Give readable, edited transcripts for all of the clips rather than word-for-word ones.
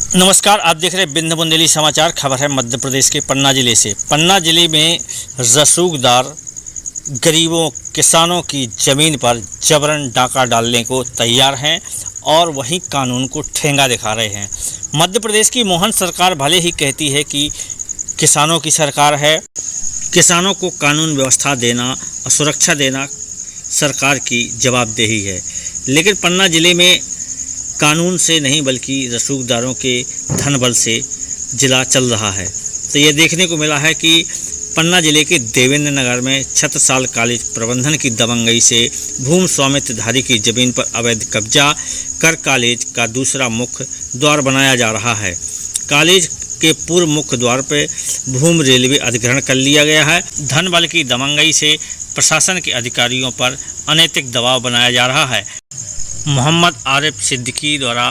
नमस्कार, आप देख रहे हैं बिंद बुंदेली समाचार। खबर है मध्य प्रदेश के पन्ना जिले से। पन्ना जिले में रसूखदार गरीबों किसानों की ज़मीन पर जबरन डाका डालने को तैयार हैं और वहीं कानून को ठेंगा दिखा रहे हैं। मध्य प्रदेश की मोहन सरकार भले ही कहती है कि किसानों की सरकार है, किसानों को कानून व्यवस्था देना और सुरक्षा देना सरकार की जवाबदेही है, लेकिन पन्ना जिले में कानून से नहीं बल्कि रसूखदारों के धन बल से जिला चल रहा है। तो ये देखने को मिला है कि पन्ना जिले के देवेंद्र नगर में छत्रसाल कॉलेज प्रबंधन की दबंगई से भूमि स्वामित्वधारी की जमीन पर अवैध कब्जा कर कॉलेज का दूसरा मुख्य द्वार बनाया जा रहा है। कॉलेज के पूर्व मुख्य द्वार पर भूमि रेलवे अधिग्रहण कर लिया गया है। धन बल की दबंगई से प्रशासन के अधिकारियों पर अनैतिक दबाव बनाया जा रहा है। मोहम्मद आरिफ सिद्दीकी द्वारा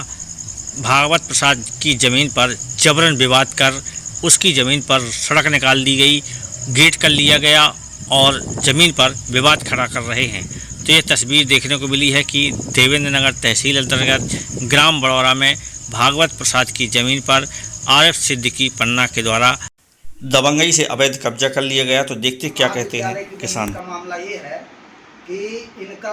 भागवत प्रसाद की ज़मीन पर जबरन विवाद कर उसकी ज़मीन पर सड़क निकाल दी गई, गेट कर लिया गया और ज़मीन पर विवाद खड़ा कर रहे हैं। तो ये तस्वीर देखने को मिली है कि देवेंद्र नगर तहसील अंतर्गत ग्राम बड़ौरा में भागवत प्रसाद की ज़मीन पर आरिफ सिद्दीकी पन्ना के द्वारा दबंगई से अवैध कब्जा कर लिया गया। तो देखते क्या कहते हैं किसान। का मामला ये है कि इनका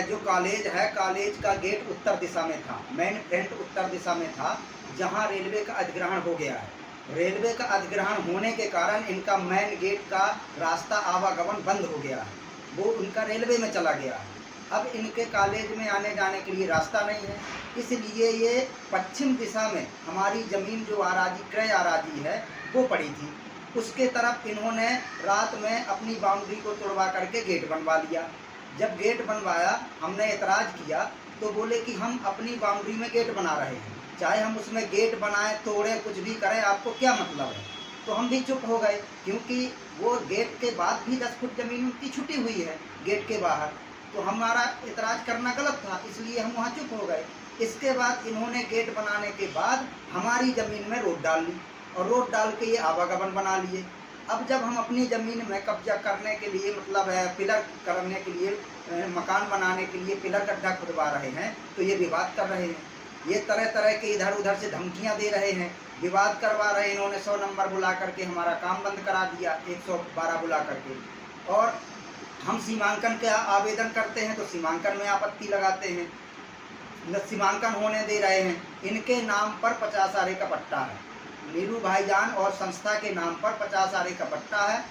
जो कॉलेज है, कॉलेज का गेट उत्तर दिशा में था, मेन फ्रंट उत्तर दिशा में था, जहां रेलवे का अधिग्रहण हो गया है। रेलवे का अधिग्रहण होने के कारण इनका मेन गेट का रास्ता आवागमन बंद हो गया है, वो उनका रेलवे में चला गया है। अब इनके कॉलेज में आने जाने के लिए रास्ता नहीं है, इसलिए ये पश्चिम दिशा में हमारी ज़मीन जो आराजी क्रय आराजी है वो पड़ी थी, उसके तरफ इन्होंने रात में अपनी बाउंड्री को तोड़वा करके गेट बनवा लिया। जब गेट बनवाया, हमने एतराज़ किया तो बोले कि हम अपनी बाउंड्री में गेट बना रहे हैं, चाहे हम उसमें गेट बनाएं, तोड़ें, कुछ भी करें, आपको क्या मतलब है। तो हम भी चुप हो गए, क्योंकि वो गेट के बाद भी 10 फुट ज़मीन उनकी छुटी हुई है गेट के बाहर, तो हमारा एतराज़ करना गलत था, इसलिए हम वहाँ चुप हो गए। इसके बाद इन्होंने गेट बनाने के बाद हमारी ज़मीन में रोड डाल ली और रोड डाल के ये आवागमन बना लिए। अब जब हम अपनी ज़मीन में कब्जा करने के लिए, मतलब पिलर करने के लिए, मकान बनाने के लिए पिलर गड्ढा खुदवा रहे हैं, तो ये विवाद कर रहे हैं। ये तरह तरह के इधर उधर से धमकियां दे रहे हैं, विवाद करवा रहे हैं। इन्होंने 100 नंबर बुला करके हमारा काम बंद करा दिया, 112 बुला करके। और हम सीमांकन का आवेदन करते हैं तो सीमांकन में आपत्ति लगाते हैं, न सीमांकन होने दे रहे हैं। इनके नाम पर 50 आरे का पट्टा है, नीलू भाईजान और संस्था के नाम पर 50 आरे का पट्टा है।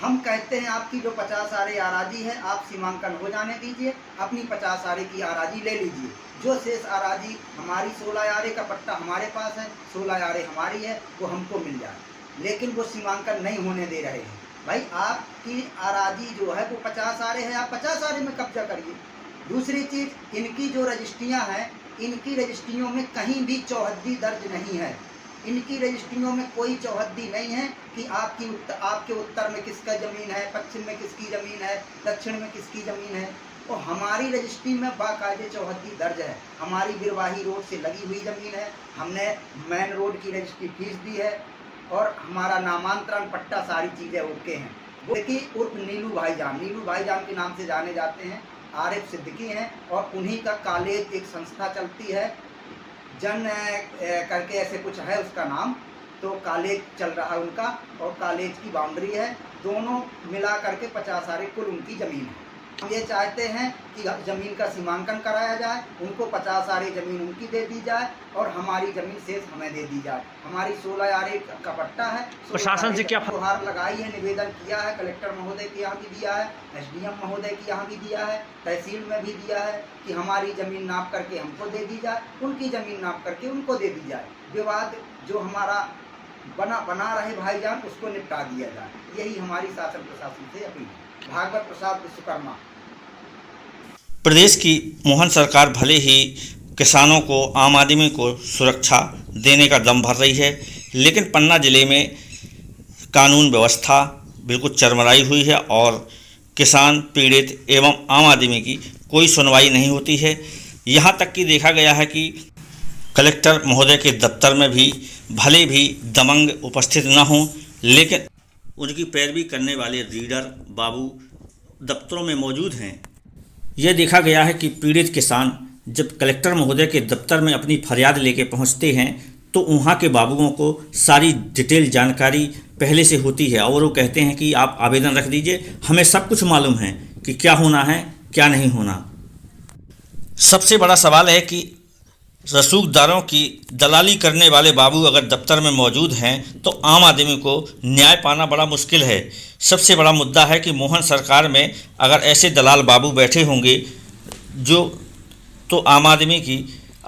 हम कहते हैं आपकी जो 50 आरे आराजी है, आप सीमांकन हो जाने दीजिए, अपनी 50 आरे की आराजी ले लीजिए। जो शेष आराजी, हमारी 16 आरे का पट्टा हमारे पास है, 16 आरे हमारी है, वो हमको मिल जाए, लेकिन वो सीमांकन नहीं होने दे रहे हैं। भाई, आपकी आराजी जो है वो 50 आरे है, आप 50 आरे में कब्जा करिए। दूसरी चीज़, इनकी जो रजिस्ट्रियाँ हैं, इनकी रजिस्ट्रियों में कहीं भी चौहद्दी दर्ज नहीं है। इनकी रजिस्ट्रियों में कोई चौहद्दी नहीं है कि आपके उत्तर में किसका ज़मीन है, पश्चिम में किसकी ज़मीन है, दक्षिण में किसकी ज़मीन है। और हमारी रजिस्ट्री में बाकायदे चौहद्दी दर्ज है। हमारी बिरवाही रोड से लगी हुई ज़मीन है, हमने मेन रोड की रजिस्ट्री फीस दी है और हमारा नामांतरण पट्टा, सारी चीज़ें ओके हैं। वो देखिए, उर्फ नीलू भाईजान के नाम से जाने जाते हैं, आरिफ सिद्दीकी हैं, और उन्हीं का कॉलेज एक संस्था चलती है, जन करके ऐसे कुछ है उसका नाम, तो कॉलेज चल रहा है उनका, और कॉलेज की बाउंड्री है, दोनों मिला करके 50 आरे कुल उनकी ज़मीन है। हम ये चाहते हैं कि ज़मीन का सीमांकन कराया जाए, उनको 50 आरे ज़मीन उनकी दे दी जाए और हमारी ज़मीन शेष हमें दे दी जाए। हमारी 16 आरे का पट्टा है। प्रशासन से क्या गुहार लगाई है, निवेदन किया है, कलेक्टर महोदय के यहाँ भी दिया है, SDM महोदय के यहाँ भी दिया है, तहसील में भी दिया है कि हमारी ज़मीन नाप करके हमको दे दी जाए, उनकी ज़मीन नाप करके उनको दे दी जाए। विवाद जो हमारा बना रहे भाईजान, उसको निपटा दिया जाए, यही हमारी शासन प्रशासन से अपील है। भागवत प्रसाद विश्वकर्मा। प्रदेश की मोहन सरकार भले ही किसानों को, आम आदमी को सुरक्षा देने का दम भर रही है, लेकिन पन्ना जिले में कानून व्यवस्था बिल्कुल चरमराई हुई है और किसान पीड़ित एवं आम आदमी की कोई सुनवाई नहीं होती है। यहाँ तक कि देखा गया है कि कलेक्टर महोदय के दफ्तर में भी भले भी दबंग उपस्थित न हों, लेकिन उनकी पैरवी करने वाले रीडर बाबू दफ्तरों में मौजूद हैं। यह देखा गया है कि पीड़ित किसान जब कलेक्टर महोदय के दफ्तर में अपनी फरियाद लेके पहुंचते हैं तो वहाँ के बाबुओं को सारी डिटेल जानकारी पहले से होती है और वो कहते हैं कि आप आवेदन रख दीजिए, हमें सब कुछ मालूम है कि क्या होना है क्या नहीं होना। सबसे बड़ा सवाल है कि रसूखदारों की दलाली करने वाले बाबू अगर दफ्तर में मौजूद हैं तो आम आदमी को न्याय पाना बड़ा मुश्किल है। सबसे बड़ा मुद्दा है कि मोहन सरकार में अगर ऐसे दलाल बाबू बैठे होंगे तो आम आदमी की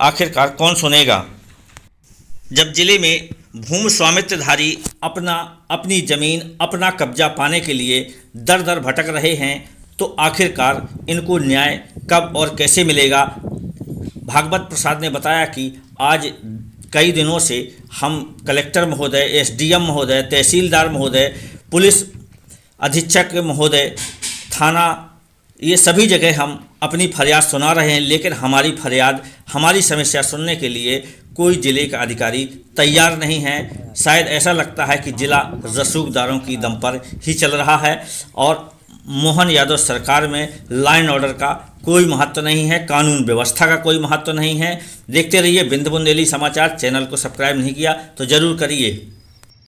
आखिरकार कौन सुनेगा। जब ज़िले में भूमि स्वामित्वधारी अपनी ज़मीन अपना कब्जा पाने के लिए दर दर भटक रहे हैं तो आखिरकार इनको न्याय कब और कैसे मिलेगा। भागवत प्रसाद ने बताया कि आज कई दिनों से हम कलेक्टर महोदय, एसडीएम महोदय, तहसीलदार महोदय, पुलिस अधीक्षक महोदय, थाना, ये सभी जगह हम अपनी फरियाद सुना रहे हैं, लेकिन हमारी समस्या सुनने के लिए कोई ज़िले का अधिकारी तैयार नहीं है। शायद ऐसा लगता है कि ज़िला रसूखदारों की दम पर ही चल रहा है और मोहन यादव सरकार में लॉ एंड ऑर्डर का कोई महत्व नहीं है, कानून व्यवस्था का कोई महत्व नहीं है। देखते रहिए बिंद बुंदेली समाचार। चैनल को सब्सक्राइब नहीं किया तो ज़रूर करिए।